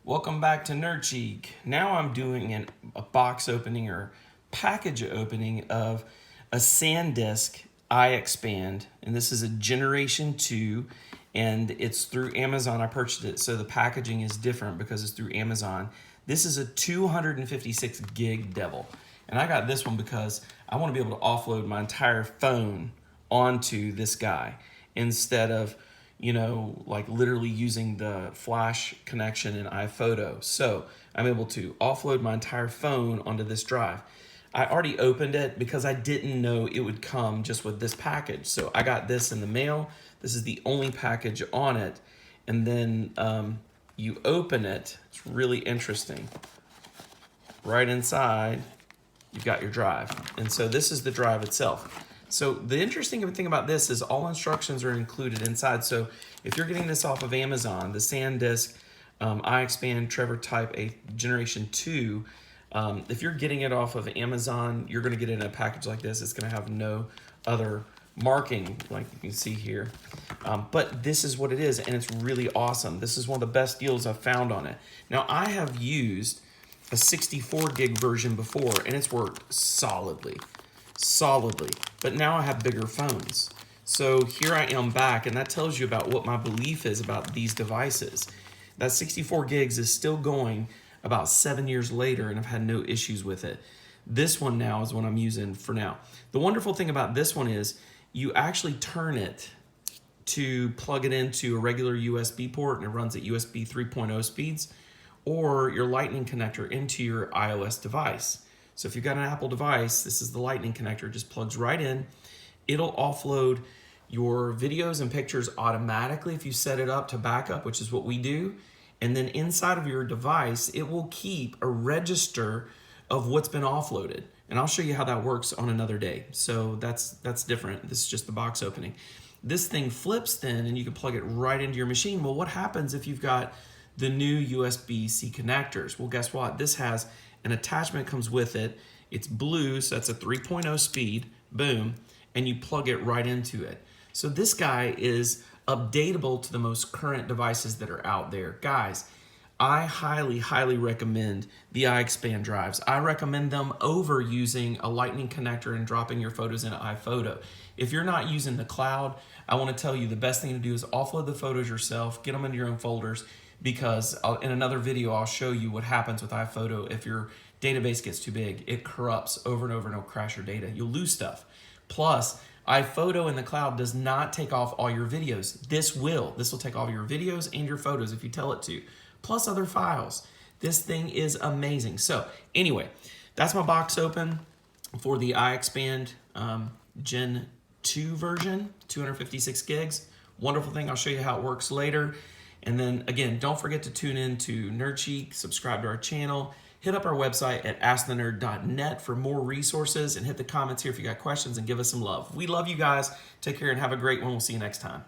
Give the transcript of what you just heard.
Welcome back to Nerd Chic. Now I'm doing a box opening or package opening of a Sandisk iXpand, and this is a Generation 2, and it's through Amazon. I purchased it, so the packaging is different because it's through Amazon. This is a 256 gig devil, and I got this one because I want to be able to offload my entire phone onto this guy instead of like literally using the flash connection in iPhoto. So I'm able to offload my entire phone onto this drive. I already opened it because I didn't know it would come just with this package. So I got this in the mail. This is the only package on it. And then you open it. It's really interesting. Right inside, you've got your drive. And so this is the drive itself. So the interesting thing about this is all instructions are included inside. So if you're getting this off of Amazon, the Sandisk iXpand Trevor Type A Generation 2, if you're getting it off of Amazon, you're going to get it in a package like this. It's going to have no other marking like you can see here. But this is what it is, and it's really awesome. This is one of the best deals I've found on it. Now, I have used a 64 gig version before, and it's worked solidly, but now I have bigger phones. So here I am back, and that tells you about what my belief is about these devices. That 64 gigs is still going about 7 years later, and I've had no issues with it. This one now is what I'm using for now. The wonderful thing about this one is you actually turn it to plug it into a regular USB port, and it runs at USB 3.0 speeds, or your Lightning connector into your iOS device. So if you've got an Apple device, this is the Lightning connector, it just plugs right in. It'll offload your videos and pictures automatically if you set it up to backup, which is what we do. And then inside of your device, it will keep a register of what's been offloaded. And I'll show you how that works on another day. So that's different. This is just the box opening. This thing flips then, and you can plug it right into your machine. Well, what happens if you've got the new USB-C connectors? Well, guess what? This has an attachment comes with it. It's blue, so that's a 3.0 speed, boom, and you plug it right into it. So this guy is updatable to the most current devices that are out there. Guys, I highly recommend the iXpand drives. I recommend them over using a Lightning connector and dropping your photos into iPhoto. If you're not using the cloud, I want to tell you the best thing to do is offload the photos yourself, get them into your own folders, because in another video, I'll show you what happens with iPhoto if your database gets too big. It corrupts over and over and it'll crash your data. You'll lose stuff. Plus, iPhoto in the cloud does not take off all your videos. This will take all your videos and your photos if you tell it to, plus other files. This thing is amazing. So anyway, that's my box open for the iXpand Gen 2 version, 256 gigs. Wonderful thing. I'll show you how it works later. And then again, don't forget to tune in to Nerd Chic, subscribe to our channel, hit up our website at askthenerd.net for more resources, and hit the comments here if you got questions and give us some love. We love you guys. Take care and have a great one. We'll see you next time.